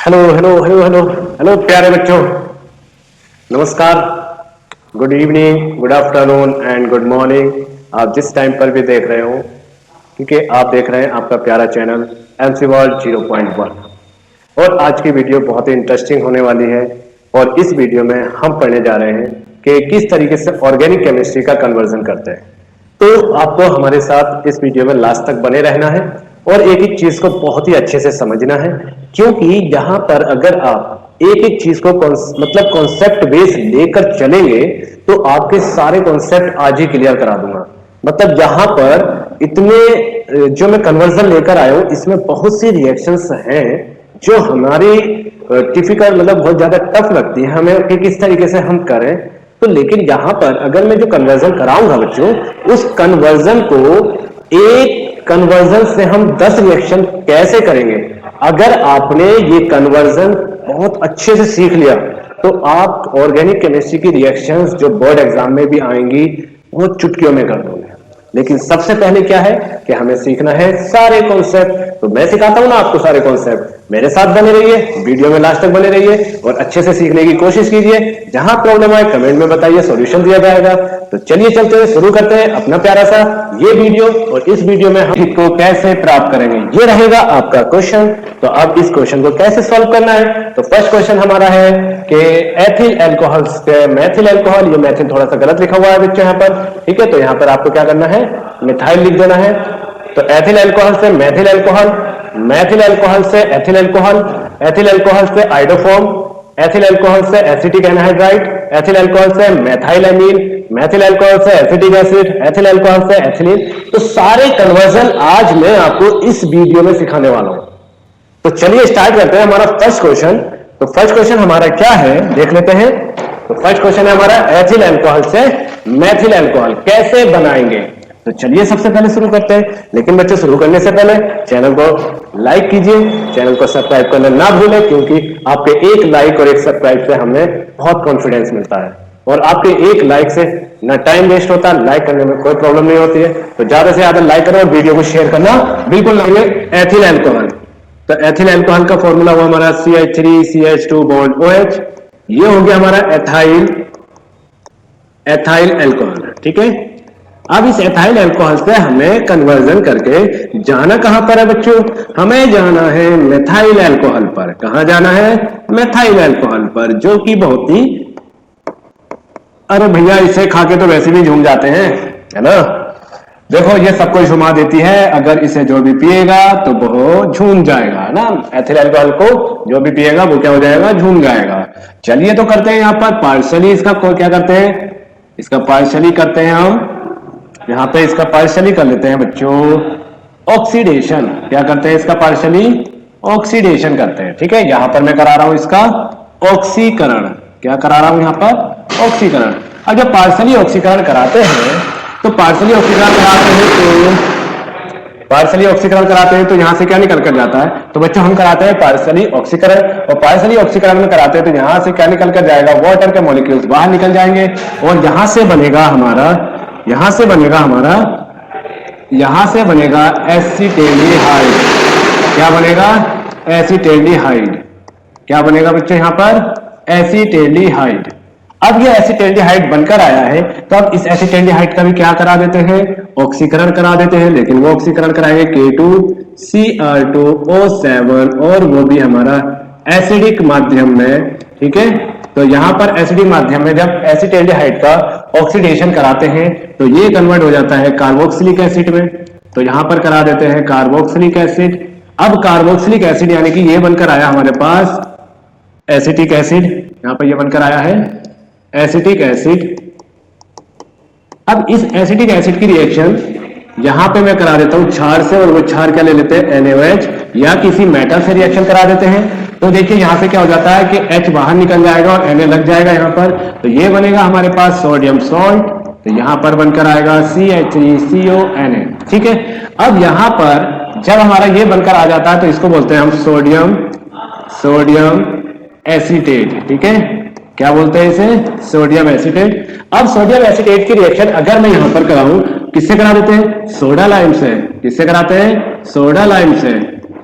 Hello hello hello hello hello प्यारे बच्चों, नमस्कार, good evening, good afternoon and good morning. आप जिस टाइम पर भी देख रहे हो, क्योंकि आप देख रहे हैं आपका प्यारा चैनल एमसी वर्ल्ड 0.1। और आज की वीडियो बहुत ही इंटरेस्टिंग होने वाली है। और इस वीडियो में हम पढ़ने जा रहे हैं कि किस तरीके से ऑर्गेनिक केमिस्ट्री का कन्वर्जन करते हैं। तो आपको हमारे साथ इस वीडियो में लास्ट तक बने रहना है और एक एक चीज को बहुत ही अच्छे से समझना है, क्योंकि यहाँ पर अगर आप एक एक चीज को मतलब कॉन्सेप्ट बेस लेकर चलेंगे तो आपके सारे कॉन्सेप्ट आज ही क्लियर करा दूंगा। मतलब यहाँ पर इतने जो मैं कन्वर्जन लेकर आया हूं, इसमें बहुत सी रिएक्शंस हैं जो हमारी टिपिकल मतलब बहुत ज्यादा टफ लगती है हमें कि किस तरीके से हम करें। तो लेकिन यहां पर अगर मैं जो कन्वर्जन कराऊंगा बच्चों, उस कन्वर्जन को एक कन्वर्जन से हम 10 रिएक्शन कैसे करेंगे, अगर आपने ये कन्वर्जन बहुत अच्छे से सीख लिया तो आप ऑर्गेनिक केमिस्ट्री की रिएक्शंस जो बोर्ड एग्जाम में भी आएंगी वो चुटकियों में कर दोगे। लेकिन सबसे पहले क्या है कि हमें सीखना है सारे कॉन्सेप्ट। तो मैं सिखाता हूं ना आपको सारे कॉन्सेप्ट, मेरे साथ बने रहिए, वीडियो में लास्ट तक बने रहिए और अच्छे से सीखने की कोशिश कीजिए। जहां प्रॉब्लम आए कमेंट में बताइए, सॉल्यूशन दिया जाएगा। तो चलिए चलते हुए शुरू करते हैं अपना प्यारा सा ये वीडियो। और इस वीडियो में हम इसको कैसे प्राप्त करेंगे ये रहेगा आपका क्वेश्चन। तो अब इस क्वेश्चन को कैसे सॉल्व करना है, तो फर्स्ट क्वेश्चन हमारा है कि एथिल एल्कोहल से मैथिल एल्कोहल, ये मैथिल थोड़ा सा गलत लिखा हुआ है बच्चों यहाँ पर, ठीक है। तो यहाँ पर आपको क्या करना है, मिथाइल लिख देना है। तो एथिल एल्कोहल से मैथिल एल्कोहल, मैथिल एल्कोहल से एथिल एल्कोहल, एथिल एल्कोहल से आइडोफॉर्म, एथिल अल्कोहल से एसिटिक एनहाइड्राइड, एथिल अल्कोहल से मेथाइल एमीन, मेथिल अल्कोहल से एसिटिक एसिड, एथिल अल्कोहल से एथिलीन। तो सारे कन्वर्जन आज मैं आपको इस वीडियो में सिखाने वाला हूं। तो चलिए स्टार्ट करते हैं हमारा फर्स्ट क्वेश्चन। तो फर्स्ट क्वेश्चन हमारा क्या है देख लेते हैं। तो फर्स्ट क्वेश्चन है हमारा एथिल अल्कोहल से मैथिल अल्कोहल कैसे बनाएंगे। तो चलिए सबसे पहले शुरू करते हैं। लेकिन बच्चों शुरू करने से पहले चैनल को लाइक कीजिए, चैनल को सब्सक्राइब करना ना भूलें, क्योंकि आपके एक लाइक और एक सब्सक्राइब से हमें बहुत कॉन्फिडेंस मिलता है। और आपके एक लाइक से ना टाइम वेस्ट होता, लाइक करने में कोई प्रॉब्लम नहीं होती है। तो ज्यादा से ज्यादा लाइक करो और वीडियो को शेयर करना बिल्कुल ना भूलें। एथिल अल्कोहल, तो एथिल अल्कोहल का फॉर्मूला हुआ हमारा CH3CH2 बॉन्ड OH। ये हो गया हमारा एथाइल अल्कोहल, ठीक है। अब इस एथाइल अल्कोहल से हमें कन्वर्जन करके जाना कहां पर है बच्चों, हमें जाना है मेथाइल अल्कोहल पर। कहां जाना है, मेथाइल अल्कोहल पर, जो कि बहुत ही, अरे भैया इसे खा के तो वैसे भी झूम जाते हैं, है ना। देखो ये सबको झुमा देती है, अगर इसे जो भी पिएगा तो वो झूम जाएगा ना। एथिल अल्कोहल को जो भी पिएगा वो क्या हो जाएगा, झूम जाएगा। चलिए तो करते हैं यहाँ पर पार्शली, इसका क्या करते हैं, इसका पार्शली करते हैं हम। यहाँ पे इसका पार्शली कर लेते हैं बच्चों ऑक्सीडेशन। क्या करते हैं इसका पार्शली, ऑक्सीडेशन करते हैं, ठीक है। यहां पर मैं करा रहा हूं इसका ऑक्सीकरण। क्या करा रहा हूं यहाँ पर, ऑक्सीकरण। अब जब पार्शली ऑक्सीकरण कराते हैं तो पार्शली ऑक्सीकरण कराते हैं तो यहां से क्या निकल कर जाता है, तो बच्चों हम कराते हैं पार्शली ऑक्सीकरण। और पार्शली ऑक्सीकरण में कराते हैं तो यहां से क्या निकल कर जाएगा, वाटर के मॉलिक्यूल्स बाहर निकल जाएंगे और यहां से बनेगा हमारा एसिटेल्डिहाइड। क्या बनेगा, एसिटेल्डिहाइड। क्या बनेगा बच्चों यहाँ पर, एसिटेल्डिहाइड। अब ये एसिटेल्डिहाइड बनकर आया है तो अब इस एसिटेल्डिहाइड का भी क्या करा देते हैं, ऑक्सीकरण करा देते हैं। लेकिन वो ऑक्सीकरण कराएंगे K2Cr2O7 और वो भी हमारा एसिडिक माध्यम में, ठीक है। तो यहां पर एसिडिक माध्यम में जब एसिटेल्डिहाइड का ऑक्सीडेशन कराते हैं तो ये कन्वर्ट हो जाता है कार्बोक्सिलिक एसिड में। तो यहां पर करा देते हैं कार्बोक्सिलिक एसिड। अब कार्बोक्सिलिक एसिड यानी कि ये बनकर आया हमारे पास एसिटिक एसिड। यहां पर ये बनकर आया है एसिटिक एसिड। अब इस एसिटिक एसिड की रिएक्शन यहां पे मैं करा देता हूं क्षार से, और वो क्षार क्या ले लेते हैं, NaOH, या किसी मेटल से रिएक्शन करा देते हैं। तो देखिए यहां से क्या हो जाता है कि H बाहर निकल जाएगा और Na लग जाएगा यहां पर। तो ये बनेगा हमारे पास सोडियम सॉल्ट। तो यहां पर बनकर आएगा CH3CONA, ठीक है। अब यहां पर जब हमारा ये बनकर आ जाता है तो इसको बोलते हैं हम सोडियम एसीटेट, ठीक है। क्या बोलते हैं इसे, सोडियम एसीटेट। अब सोडियम एसीटेट की रिएक्शन अगर मैं यहां पर कराऊं, किससे करा देते हैं, सोडा लाइम से। किससे कराते हैं, सोडा लाइम से।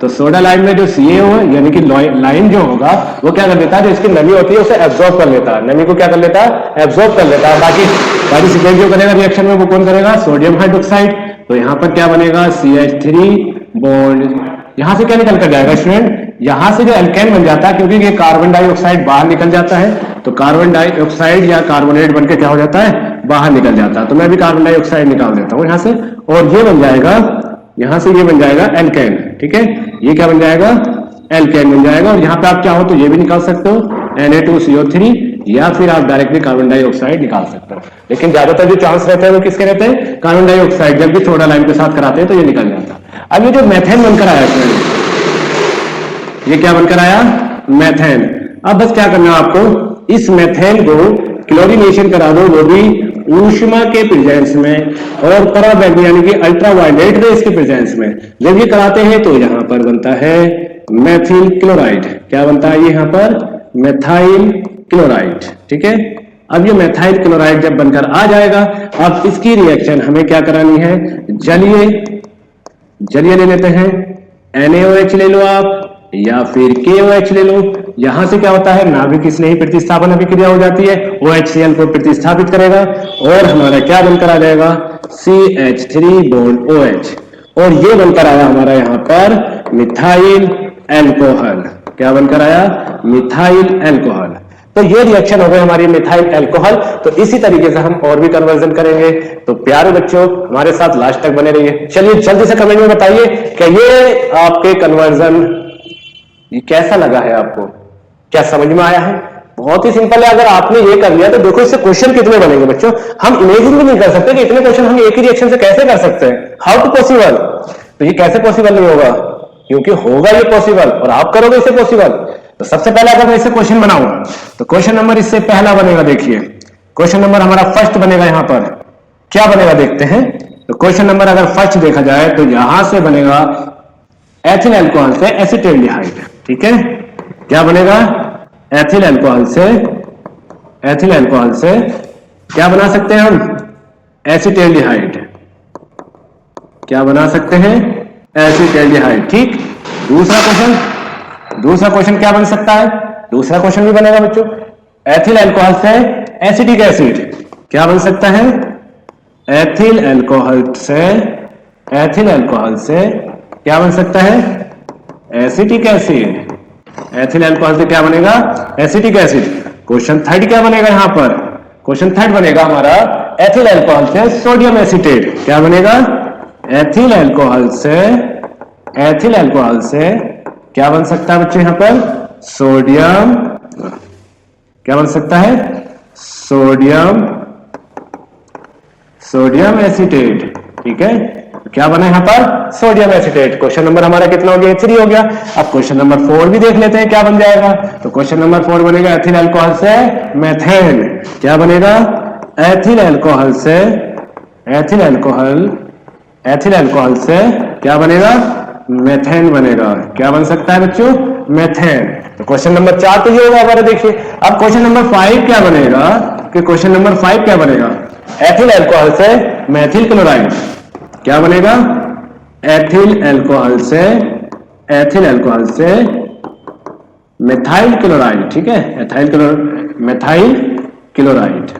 तो सोडा लाइम में जो CaO है यानी कि लाइम जो होगा वो क्या कर देता है, जो इसकी नमी होती है उसे एब्जॉर्ब कर लेता है, नमी को क्या कर लेता है, एब्जॉर्ब कर लेता है। बाकी पार्टिसिपेट जो करेगा रिएक्शन में वो कौन करेगा, सोडियम हाइड्रोक्साइड। तो यहाँ पर क्या बनेगा, CH3 बॉन्ड, यहां से क्या निकल कर जाएगा स्टूडेंट, यहां से जो एल्केन बन जाता है, क्योंकि ये कार्बन डाइऑक्साइड बाहर निकल जाता है, तो कार्बन डाइऑक्साइड या कार्बोनेट बनकर क्या हो जाता है, बाहर निकल जाता है। तो मैं भी कार्बन डाइऑक्साइड निकाल देता हूं यहां से, और ये बन जाएगा, यहां से ये बन जाएगा एल्केन। ठीक है, ये क्या बन जाएगा, एल्केन बन जाएगा। और यहाँ पे आप चाहो तो ये भी निकाल सकते हो Na2CO3, या फिर आप डायरेक्टली कार्बन डाइऑक्साइड निकाल सकते हो। लेकिन ज्यादातर जो चांस रहते हैं वो किसके रहते हैं, कार्बन डाइऑक्साइड। जब भी सोडा लाइम के साथ कराते हैं तो ये निकल जाता है। अब ये जो मेथेन बनकर आया है, ये क्या बनकर आया, मेथेन। अब बस क्या करना है आपको, इस मेथेन को क्लोरीनेशन करा दो, वो भी ऊष्मा के प्रेजेंस में और पराबैंगनी यानी कि अल्ट्रावायलेट रेस के प्रेजेंस में। जब ये कराते हैं तो यहां पर बनता है मेथिल क्लोराइड। क्या बनता है ये, यहां पर मेथाइल क्लोराइड। ठीक है, अब ये मेथाइल क्लोराइड जब बनकर आ जाएगा, अब इसकी रिएक्शन हमें क्या करानी है, जलीय ले लेते हैं, NaOH ले लो आप, या फिर KOH ले लो। यहां से क्या होता है, नाभिक स्नेही प्रतिस्थापन अभिक्रिया हो जाती है, OHCl को प्रतिस्थापित करेगा और हमारा क्या बनकर आ जाएगा, CH3 बॉन्ड OH। और ये बनकर आया हमारा यहां पर मिथाइल एल्कोहल। क्या बनकर आया, मिथाइल एल्कोहल। तो ये रिएक्शन हो गई हमारी मिथाइल एल्कोहल। तो इसी तरीके से हम और भी कन्वर्जन करेंगे। तो प्यारे बच्चों हमारे साथ लास्ट तक बने रहिए। चलिए जल्दी से कमेंट में बताइए कि ये आपके कन्वर्जन ये कैसा लगा है, आपको क्या समझ में आया है। बहुत ही सिंपल है, अगर आपने ये कर लिया तो देखो इससे क्वेश्चन कितने बनेंगे बच्चों। हम इमेजिन भी नहीं कर सकते कि इतने क्वेश्चन हम एक ही रिएक्शन से कैसे कर सकते हैं, हाउ टू पॉसिबल। तो ये कैसे पॉसिबल नहीं होगा, क्योंकि होगा ये पॉसिबल और आप करोगे इसे पॉसिबल। तो सबसे पहले अगर मैं इसे क्वेश्चन बनाऊं तो क्वेश्चन नंबर इससे पहला बनेगा, देखिए क्वेश्चन नंबर हमारा फर्स्ट बनेगा। यहां पर क्या बनेगा देखते हैं। तो क्वेश्चन नंबर अगर फर्स्ट देखा जाए तो यहां से बनेगा एथिल अल्कोहल से एसिटाल्डिहाइड। ठीक है, क्या बनेगा, एथिल अल्कोहल से क्या बना सकते हैं हम, एसिटाल्डिहाइड। क्या बना सकते हैं, एसिटाल्डिहाइड। ठीक, दूसरा क्वेश्चन क्या बन सकता है, दूसरा क्वेश्चन भी बनेगा बच्चों, एथिल अल्कोहल से एसिटिक एसिड। क्या बन सकता है, एथिल अल्कोहल से क्या बन सकता है, एसिटिक एसिड। एथिल अल्कोहल से क्या बनेगा, एसिटिक एसिड। क्वेश्चन थर्ड क्या बनेगा, यहां पर क्वेश्चन थर्ड बनेगा हमारा एथिल अल्कोहल से सोडियम एसीटेट। क्या बनेगा, एथिल अल्कोहल से क्या बन सकता है बच्चों, यहां पर सोडियम, क्या बन सकता है, सोडियम एसीटेट। ठीक है, क्या बना यहां पर, सोडियम एसीटेट। क्वेश्चन नंबर हमारा कितना हो गया, 3 हो गया। अब क्वेश्चन नंबर 4 भी देख लेते हैं क्या बन जाएगा। तो क्वेश्चन नंबर 4 बनेगा एथिल अल्कोहल से मेथेन। क्या बनेगा, एथिल अल्कोहल से क्या बनेगा, मेथेन बनेगा। क्या बन सकता है बच्चों, मेथेन। तो क्वेश्चन नंबर 4 तो ये होगा हमारा। देखिए अब क्वेश्चन नंबर 5 क्या बनेगा, कि क्वेश्चन नंबर 5 क्या बनेगा, एथिल अल्कोहल से मेथिल क्लोराइड। क्या बनेगा, एथिल अल्कोहल से मिथाइल क्लोराइड। ठीक है, मिथाइल क्लोराइड,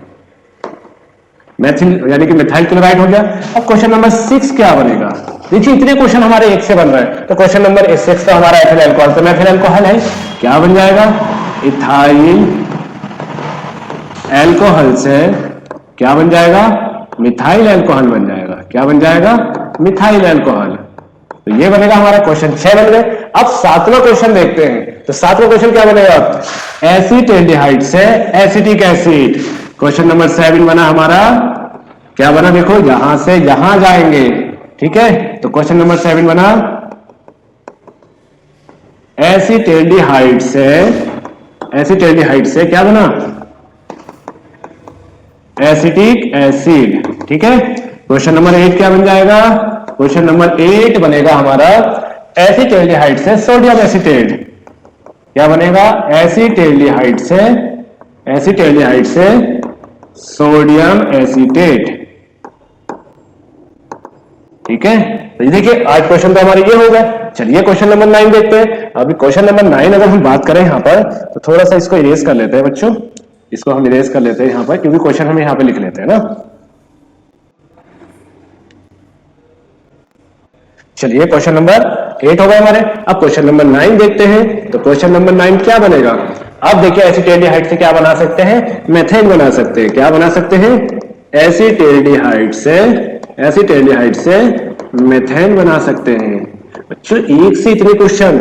मेथिल यानी कि मिथाइल क्लोराइड हो गया। अब क्वेश्चन नंबर 6 क्या बनेगा, देखिए इतने क्वेश्चन हमारे एक से बन रहे हैं। तो क्वेश्चन नंबर 6 तो हमारा एथिल अल्कोहल से मेथिल अल्कोहल है। क्या बन जाएगा, इथाइल अल्कोहल से क्या बन जाएगा, मिथाइल अल्कोहल बन जाएगा। क्या बन जाएगा, मिथाइल अल्कोहल। तो ये बनेगा हमारा क्वेश्चन 6 बन गए। अब 7वां क्वेश्चन देखते हैं। तो 7वां क्वेश्चन क्या बनेगा, एसिटाल्डिहाइड से एसिटिक एसिड। क्वेश्चन नंबर 7 बना हमारा, क्या बना देखो, यहां से यहां जाएंगे। ठीक है, तो क्वेश्चन नंबर 7 बना एसिटाल्डिहाइड से क्या बना, एसिटिक एसिड। ठीक है, क्वेश्चन नंबर 8 क्या बन जाएगा, क्वेश्चन नंबर 8 बनेगा हमारा एसिटाल्डिहाइड से सोडियम एसीटेट। क्या बनेगा, एसिटाल्डिहाइड से सोडियम एसीटेट। ठीक है, तो ये देखिए आज क्वेश्चन तो हमारे ये हो गए। चलिए क्वेश्चन नंबर 9 देखते हैं। अभी क्वेश्चन नंबर 9 अगर हम बात करें यहाँ पर, तो थोड़ा सा इसको इरेज कर लेते हैं बच्चों, इसको हम इरेज कर लेते हैं यहाँ पर, क्योंकि क्वेश्चन हम यहाँ पे लिख लेते हैं ना। चलिए क्वेश्चन नंबर 8 हो गए हमारे। अब क्वेश्चन नंबर 9 देखते हैं। तो क्वेश्चन नंबर 9 क्या बनेगा? अब देखिए एसिटाल्डिहाइड से क्या बना सकते हैं? मेथेन बना सकते हैं। क्या बना सकते हैं? एसिटाल्डिहाइड से मेथेन बना सकते हैं। बच्चों एक से इतने क्वेश्चन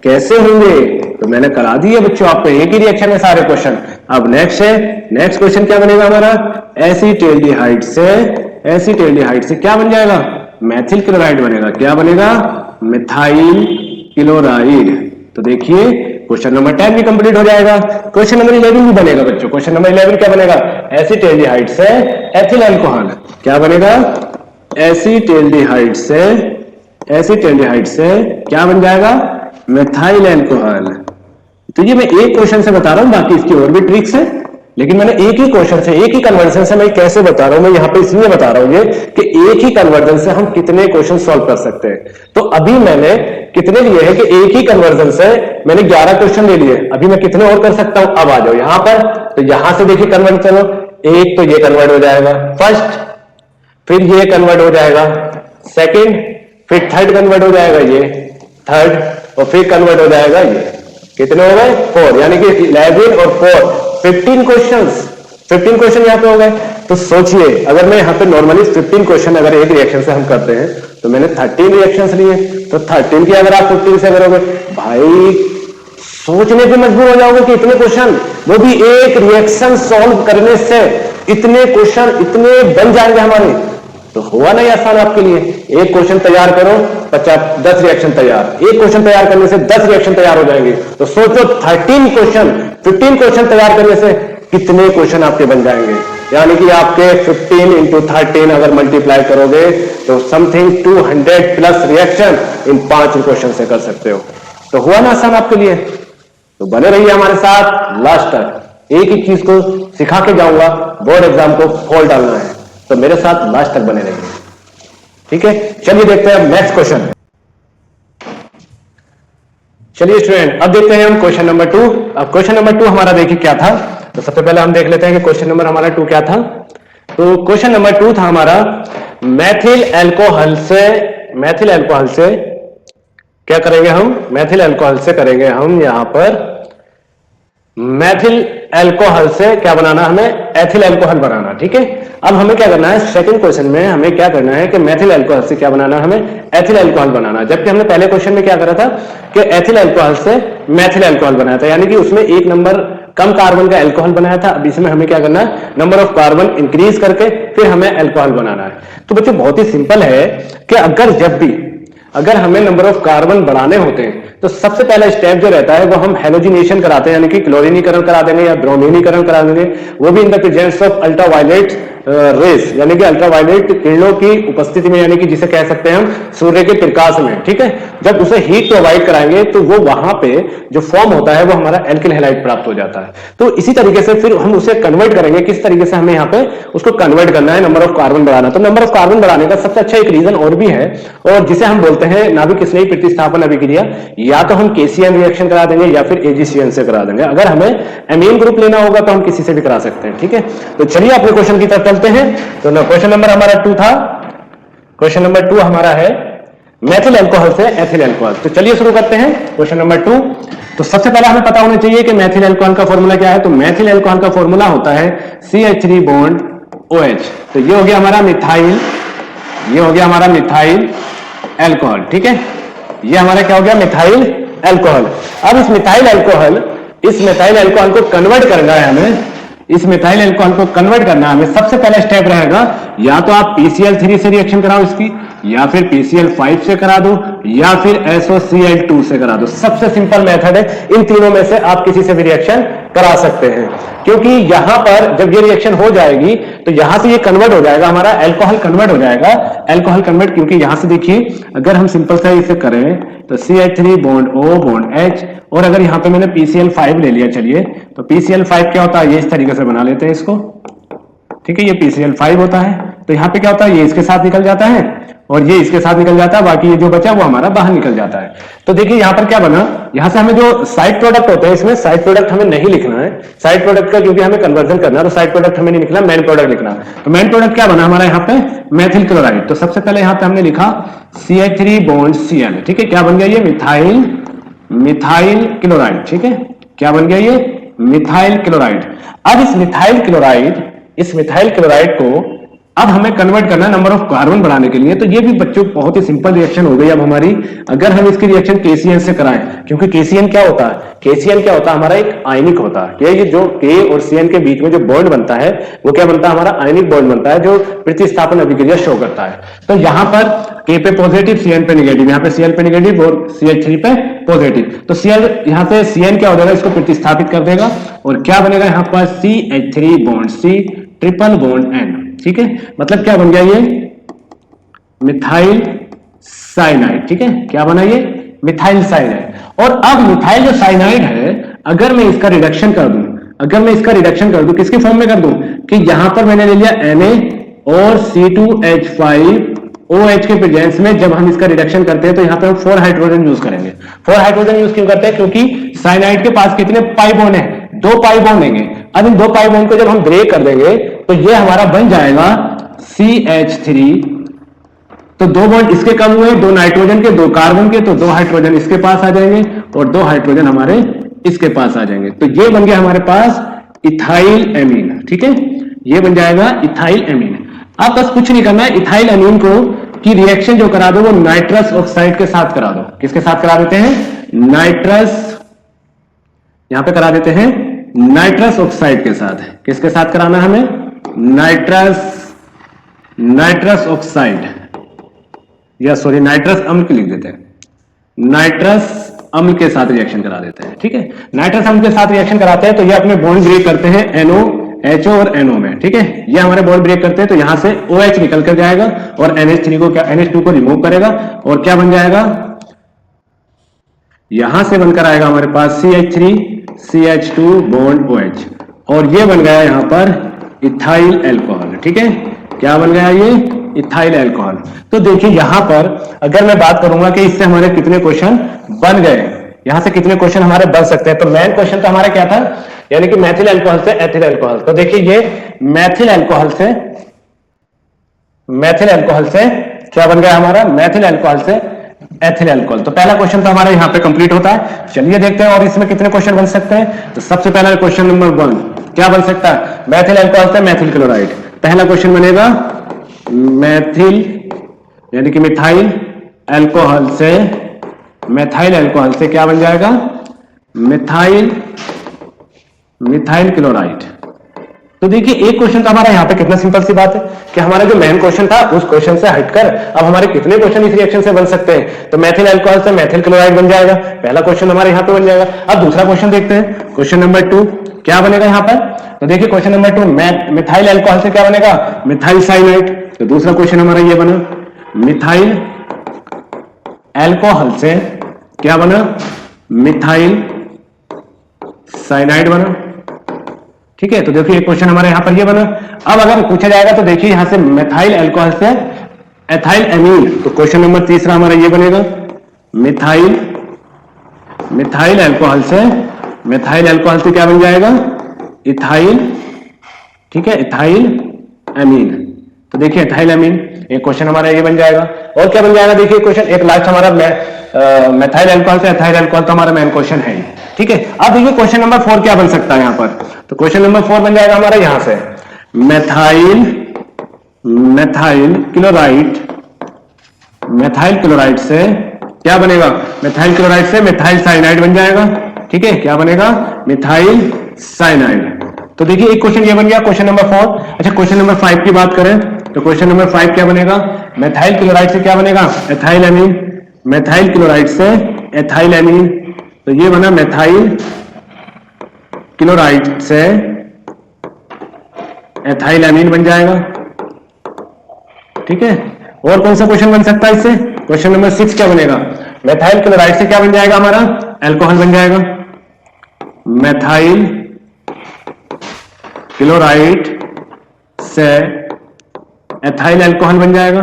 कैसे होंगे? तो मैंने करा दिए बच्चों आपको, एक ही रिएक्शन में सारे क्वेश्चन। अब नेक्स्ट है, नेक्स्ट क्वेश्चन क्या बनेगा हमारा? एसिटाल्डिहाइड से क्या बन जाएगा? मैथिल क्लोराइड बनेगा। क्या बनेगा? Methyl chloride. तो देखिए क्वेश्चन नंबर 10 भी कंप्लीट हो जाएगा। क्वेश्चन नंबर 11 भी बनेगा बच्चों। क्वेश्चन नंबर 11 क्या बनेगा? एसिटाल्डिहाइड से एथिल अल्कोहल। क्या बनेगा? एसिटाल्डिहाइड से क्या बन जाएगा? Methyl alcohol. तो ये मैं एक क्वेश्चन से बता रहा हूं, बाकी इसकी और भी ट्रिक्स है, लेकिन मैंने एक ही क्वेश्चन से, एक ही कन्वर्जन से मैं कैसे बता रहा हूं, मैं यहां पे इसलिए बता रहा हूं ये कि एक ही कन्वर्जन से हम कितने क्वेश्चन सॉल्व कर सकते हैं। तो अभी मैंने कितने लिए हैं कि एक ही कन्वर्जन से मैंने 11 क्वेश्चन ले लिए। अभी मैं कितने और कर सकता हूं? अब आ जाओ यहां पर। तो यहां से देखिए कन्वर्ट करो, एक तो ये कन्वर्ट हो जाएगा फर्स्ट, फिर ये कन्वर्ट हो जाएगा सेकंड, फिर थर्ड कन्वर्ट हो जाएगा ये थर्ड, और फिर कन्वर्ट हो जाएगा ये। कितने हो गए? 4, यानी कि 11 और 4 15 क्वेश्चन यहां पे हो गए। तो सोचिए अगर मैं यहां पे नॉर्मली 15 क्वेश्चन अगर एक रिएक्शन से हम करते हैं, तो मैंने 13 रिएक्शंस लिए, तो 13 की अगर आप 15 से करोगे, भाई सोचने पे मजबूर हो जाओगे कि इतने क्वेश्चन, वो भी एक रिएक्शन सॉल्व करने से इतने क्वेश्चन इतने बन जाएंगे हमारे। तो हुआ नहीं आसान आपके लिए। एक क्वेश्चन तैयार करो, 10 रिएक्शन तैयार। एक क्वेश्चन तैयार करने से 10 रिएक्शन तैयार हो जाएंगे। तो सोचो 15 क्वेश्चन तैयार करने से कितने क्वेश्चन आपके बन जाएंगे। यानी कि आपके 15 इंटू 13 अगर मल्टीप्लाई करोगे तो something 200 plus reaction in 5 question से कर सकते हो। तो हुआ ना आसान आपके लिए। तो बने रहिए हमारे साथ लास्ट तक। एक ही चीज को सिखा के जाऊंगा, बोर्ड एग्जाम को फॉल डालना है, तो मेरे साथ लास्ट तक बने रहिए। ठीक है, चलिए देखते हैं नेक्स्ट क्वेश्चन। चलिए स्टूडेंट अब देखते हैं हम क्वेश्चन नंबर 2। अब क्वेश्चन नंबर 2 हमारा देखिए क्या था। तो सबसे पहले हम देख लेते हैं कि क्वेश्चन नंबर हमारा 2 क्या था। तो क्वेश्चन नंबर 2 था हमारा मैथिल अल्कोहल से क्या करेंगे हम? मैथिल अल्कोहल से करेंगे हम यहां पर मैथिल अल्कोहल से क्या बनाना? हमें एथिल अल्कोहल बनाना। ठीक है, अब हमें क्या करना है? सेकंड क्वेश्चन में हमें क्या करना है कि मैथिल अल्कोहल से क्या बनाना? हमें एथिल अल्कोहल बनाना। जबकि हमने पहले क्वेश्चन में क्या करा था कि एथिल अल्कोहल से मैथिल अल्कोहल बनाया था, यानी कि उसमें एक नंबर कम कार्बन का अल्कोहल बनाया था। अब इसमें हमें क्या करना है? नंबर ऑफ कार्बन इंक्रीज करके फिर हमें अल्कोहल बनाना है। तो बच्चों बहुत ही सिंपल है कि अगर हमें नंबर ऑफ कार्बन बढ़ाने होते हैं तो सबसे पहला स्टेप जो रहता है वो हम हेलोजिनेशन कराते हैं, यानी कि क्लोरीनीकरण करा देंगे या ब्रोमीनीकरण करा देंगे, वो भी in the presence of ultraviolet rays, यानी कि अल्ट्रावायलेट किरणों की उपस्थिति में, यानी कि जिसे कह सकते हैं हम सूर्य के प्रकाश में। ठीक है, जब उसे हीट प्रोवाइड कराएंगे तो वो वहां पे जो फॉर्म होता है वो हमारा एल्किल हैलाइड प्राप्त हो जाता है। तो इसी तरीके से फिर हम उसे कन्वर्ट करेंगे। किस तरीके से हमें यहाँ पे उसको कन्वर्ट करना है? नंबर ऑफ कार्बन बढ़ाना। तो नंबर ऑफ कार्बन बढ़ाने का सबसे अच्छा एक रीजन और भी है, और जिसे हम बोलते हैं नाभिक स्नेही प्रतिस्थापन अभिक्रिया। या तो हम केसीएन रिएक्शन करा देंगे या फिर एजीसीएन से करा देंगे। अगर हमें एमीन ग्रुप लेना होगा तो हम किसी से भी करा सकते हैं। ठीक है, तो चलिए अपने क्वेश्चन की तरफ चलते हैं। तो क्वेश्चन नंबर हमारा 2 था। क्वेश्चन नंबर 2 हमारा है मैथिल अल्कोहल से एथिल अल्कोहल। तो चलिए शुरू करते हैं क्वेश्चन नंबर 2। तो सबसे पहले हमें पता होना चाहिए कि मैथिल अल्कोहल का फॉर्मूला क्या है। तो मैथिल अल्कोहल का फॉर्मूला होता है CH3 बॉन्ड OH। तो ये हो गया हमारा मिथाइल, ये हो गया हमारा मिथाइल अल्कोहल। ठीक है, ये हमारा क्या हो गया? Methyl alcohol. अब इस मिथाइल अल्कोहल को कन्वर्ट करना है हमें। इस मिथाइल अल्कोहल को कन्वर्ट करना है हमें। सबसे पहला स्टेप रहेगा या तो आप PCl3 से रिएक्शन कराओ इसकी, या फिर PCl5 से करा दो, या फिर SOCl2 से करा दो। सबसे सिंपल मेथड है, इन तीनों में से आप किसी से भी रिएक्शन करा सकते हैं। क्योंकि यहां पर जब ये रिएक्शन हो जाएगी तो यहां से ये कन्वर्ट हो जाएगा, हमारा अल्कोहल कन्वर्ट हो जाएगा। अल्कोहल कन्वर्ट, क्योंकि यहां से देखिए अगर हम सिंपल सा इसे करें तो CH3 bond O bond H, और अगर यहां पे मैंने PCl5 ले लिया, चलिए तो PCl5 क्या होता है? ये इस तरीके से बना लेते हैं इसको। ठीक है, ये PCl5 होता है। तो यहाँ पे क्या होता है, ये इसके साथ निकल जाता है और ये इसके साथ निकल जाता है, बाकी ये जो बचा वो हमारा बाहर निकल जाता है। तो देखिए यहाँ पर क्या बना, यहाँ से हमें जो साइड प्रोडक्ट होते हैं, इसमें साइड प्रोडक्ट हमें नहीं लिखना है, साइड प्रोडक्ट का क्योंकि हमें कन्वर्जन करना है तो साइड प्रोडक्ट हमें नहीं लिखना, मेन प्रोडक्ट लिखना। तो मेन प्रोडक्ट क्या बना हमारा यहाँ पे, मेथिल क्लोराइड। तो सबसे पहले यहाँ पे हमने लिखा CH3 बॉन्ड Cl, ठीक है, क्या बन गया ये, मिथाइल क्लोराइड, ठीक है, क्या बन गया ये, मिथाइल क्लोराइड। अब इस मिथाइल क्लोराइड को अब हमें कन्वर्ट करना है नंबर ऑफ कार्बन बढ़ाने के लिए। तो ये भी बच्चों बहुत ही सिंपल रिएक्शन हो गई अब हमारी, अगर हम इसकी रिएक्शन KCl से कराएं, क्योंकि KCl क्या होता है, हमारा एक आयनिक होता है। ये जो K और Cl के बीच में जो बॉन्ड बनता है वो क्या बनता है, हमारा आयनिक बॉन्ड बनता है जो प्रतिस्थापन अभिक्रिया शो करता है। तो यहां पर K पे पॉजिटिव, Cl पे नेगेटिव, यहाँ पे Cl पे नेगेटिव और CH3 पे पॉजिटिव। तो Cl यहाँ पे Cl क्या हो जाएगा, इसको प्रतिस्थापित कर देगा और क्या बनेगा यहाँ पर CH3 bond C triple bond N, ठीक है, मतलब क्या बन गया ये, मिथाइल साइनाइड, ठीक है, क्या बना ये, मिथाइल साइनाइड। और अब मिथाइल जो साइनाइड है, अगर मैं इसका रिडक्शन कर दूं, किसके फॉर्म में कर दूं, कि यहां पर मैंने ले लिया Na और C2H5OH के प्रेजेंस में जब हम इसका रिडक्शन करते हैं तो यहां पे हम 4 हाइड्रोजन यूज करेंगे। 4 हाइड्रोजन यूज क्यों करते हैं, क्योंकि साइनाइड के पास कितने पाई बॉन्ड है, 2 पाई बॉन्ड लेंगे। अब इन 2 पाई बॉन्ड को जब हम ब्रेक कर देंगे तो ये हमारा बन जाएगा CH3। तो 2 बॉन्ड इसके कम हुए, 2 नाइट्रोजन के 2 कार्बन के, तो 2 हाइड्रोजन इसके पास आ जाएंगे और 2 हाइड्रोजन हमारे इसके पास आ जाएंगे। तो ये बन गया हमारे पास इथाइल एमीन, ठीक है, ये बन जाएगा इथाइल एमीन। अब बस कुछ नहीं करना है, इथाइल एमीन को की रिएक्शन जो करा दो वो नाइट्रस ऑक्साइड के साथ करा दो। किसके साथ करा देते हैं, नाइट्रस, यहां पे करा देते हैं नाइट्रस ऑक्साइड के साथ। किसके साथ कराना है हमें, नाइट्रस ऑक्साइड, या सॉरी नाइट्रस अम्ल के लिख देते हैं, नाइट्रस अम्ल के साथ रिएक्शन करा देते हैं, ठीक है। नाइट्रस अम्ल के साथ रिएक्शन कराते हैं तो ये अपने बॉन्ड ब्रेक करते हैं NO और NO में, ठीक है, ये हमारे बॉन्ड ब्रेक करते हैं तो यहां से OH निकल कर जाएगा और NH3 को क्या, NH2 को रिमूव करेगा और क्या बन जाएगा, यहां से बनकर आएगा हमारे पास CH3 CH2 बॉन्ड OH और ये बन गया यहां पर इथाइल अल्कोहल, ठीक है, क्या बन गया ये, इथाइल अल्कोहल। तो देखिए यहां पर अगर मैं बात करूंगा कि इससे हमारे कितने क्वेश्चन बन गए, यहां से कितने क्वेश्चन हमारे बन सकते हैं, तो मेन क्वेश्चन तो हमारा क्या था, यानी कि मैथिल अल्कोहल से एथिल अल्कोहल। तो देखिए ये मैथिल अल्कोहल से क्या बन गया हमारा, मैथिल अल्कोहल से एथिल अल्कोहल। तो पहला क्वेश्चन तो हमारा यहां पे कंप्लीट होता है। चलिए देखते हैं और इसमें कितने क्वेश्चन बन सकते हैं। तो सबसे पहला क्वेश्चन नंबर 1 क्या बन सकता है, मैथिल अल्कोहल से मैथिल क्लोराइड। पहला क्वेश्चन बनेगा मैथिल यानी कि मिथाइल अल्कोहल से क्या बन जाएगा, मिथाइल क्लोराइड। तो देखिए एक क्वेश्चन तो हमारा यहाँ पे कितना सिंपल सी बात है कि हमारा जो मेन क्वेश्चन था उस क्वेश्चन से हटकर अब हमारे कितने क्वेश्चन इस रिएक्शन से बन सकते हैं। तो मैथिल अल्कोहल से मैथिल क्लोराइड बन जाएगा, पहला क्वेश्चन हमारे यहाँ पे बन जाएगा। अब दूसरा क्वेश्चन देखते हैं, क्वेश्चन नंबर 2 क्या बनेगा यहाँ पर। तो देखिए क्वेश्चन नंबर 2 मिथाइल अल्कोहल से क्या बनेगा, मिथाइल साइनाइड। तो दूसरा क्वेश्चन हमारा ये बना, मिथाइल अल्कोहल से क्या बना, मिथाइल साइनाइड बना, ठीक है। तो देखिए एक क्वेश्चन हमारे यहां पर ये बना। अब अगर पूछा जाएगा तो देखिए यहां से मिथाइल अल्कोहल से एथाइल एमीन, तो क्वेश्चन नंबर तीसरा हमारा ये बनेगा, मिथाइल अल्कोहल से क्या बन जाएगा, इथाइल, ठीक है, इथाइल एमीन। तो देखिए इथाइल एमीन एक क्वेश्चन हमारा ये बन जाएगा। और क्या बन जाएगा देखिए क्वेश्चन एक लास्ट हमारा मिथाइल अल्कोहल से एथाइल अल्कोहल, तो हमारा मेन क्वेश्चन है, ठीक है। अब देखिए क्वेश्चन नंबर 4 क्या बन सकता है यहां पर। तो क्वेश्चन नंबर 4 बन जाएगा हमारा यहां से मैथिल क्लोराइड से क्या बनेगा, मिथाइल क्लोराइड से मिथाइल साइनाइड बन जाएगा, ठीक है, क्या बनेगा, मिथाइल साइनाइड। तो देखिए एक क्वेश्चन ये बन गया क्वेश्चन नंबर 4। अच्छा क्वेश्चन नंबर 5 की बात करें तो क्वेश्चन नंबर 5 क्या बनेगा, मिथाइल क्लोराइड से क्या बनेगा, एथाइल एमीन, मिथाइल क्लोराइड से एथाइल एमीन। तो ये बना मिथाइल क्लोराइड से एथाइल एमीन बन जाएगा, ठीक है। और कौन सा क्वेश्चन बन सकता है इससे, क्वेश्चन नंबर 6 क्या बनेगा, मिथाइल क्लोराइड से क्या बन जाएगा हमारा, अल्कोहल बन जाएगा, मिथाइल क्लोराइड से एथाइल अल्कोहल बन जाएगा।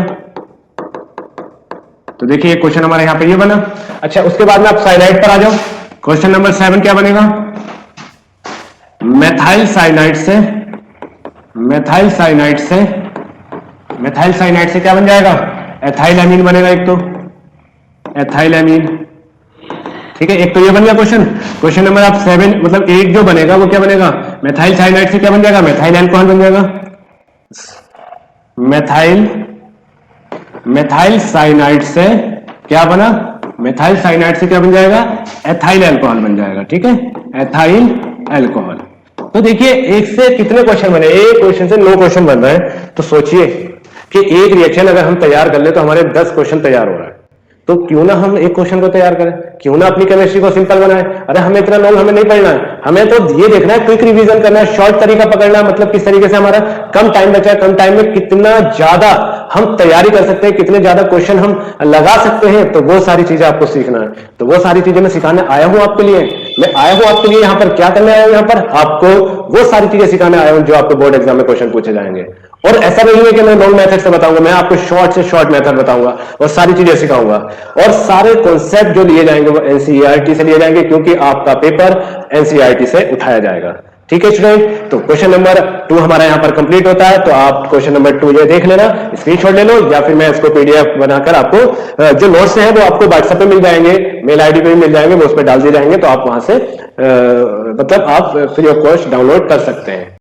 तो देखिए क्वेश्चन हमारे यहां पे ये बना। अच्छा, उसके बाद में आप साइनाइड पर आ जाओ। क्वेश्चन नंबर 7 क्या बनेगा? मेथाइल साइनाइड से क्या बन जाएगा? एथाइल एमीन बनेगा एक तो, एथाइल एमीन। ठीक है, एक तो ये बन गया क्वेश्चन। क्वेश्चन नंबर आप 7 मतलब 8 जो बनेगा वो क्या बनेगा? मेथाइल साइनाइड से क्या बन जाएगा? मेथाइल अल्कोहल बन जाएगा। मेथाइल साइनाइड से क्या बना? मेथाइल साइनाइड से क्या बन जाएगा? एथाइल अल्कोहल बन जाएगा। ठीक है, एथाइल अल्कोहल। तो देखिए एक से कितने क्वेश्चन बने? एक क्वेश्चन से 9 क्वेश्चन बन रहे हैं। तो सोचिए कि एक रिएक्शन अगर हम तैयार कर ले तो हमारे 10 क्वेश्चन तैयार हो रहा है। तो क्यों ना हम एक क्वेश्चन को तैयार करें, क्यों ना अपनी केमिस्ट्री को सिंपल बनाएं। अरे हमें इतना लॉन्ग हमें नहीं पढ़ना है, हमें तो ये देखना है, क्विक रिवीजन करना है, शॉर्ट तरीका पकड़ना है। मतलब किस तरीके से हमारा कम टाइम बचा है, कम टाइम में कितना ज्यादा हम तैयारी कर सकते हैं, कितने ज्यादा क्वेश्चन हम लगा सकते हैं। तो वो सारी चीजें आपको सीखना है। तो वो सारी चीजें मैं सिखाने आया हूं आपके लिए। मैं आया हूं आपके लिए यहाँ पर क्या करने आया हूं? यहाँ पर आपको वो सारी चीजें सिखाने आया हूं जो आपको बोर्ड एग्जाम में क्वेश्चन पूछे जाएंगे। और ऐसा नहीं है कि मैं लॉन्ग मेथड से बताऊंगा, मैं आपको शॉर्ट से शॉर्ट मेथड बताऊंगा और सारी चीजें सिखाऊंगा। और सारे कॉन्सेप्ट जो लिए जाएंगे वो एनसीईआरटी से लिए जाएंगे, क्योंकि आपका पेपर एनसीईआरटी से उठाया जाएगा। ठीक है स्टूडेंट, तो क्वेश्चन नंबर 2 हमारा यहां पर कंप्लीट होता है। तो आप क्वेश्चन नंबर 2 ये देख लेना, स्क्रीनशॉट ले लो, या फिर मैं इसको पीडीएफ बनाकर आपको जो नोट्स हैं वो आपको व्हाट्सएप पे मिल जाएंगे, मेल आईडी पे भी मिल जाएंगे, वो उस पर डाल दिए जाएंगे। तो आप वहां से मतलब आप फ्री ऑफ कॉस्ट डाउनलोड कर सकते हैं।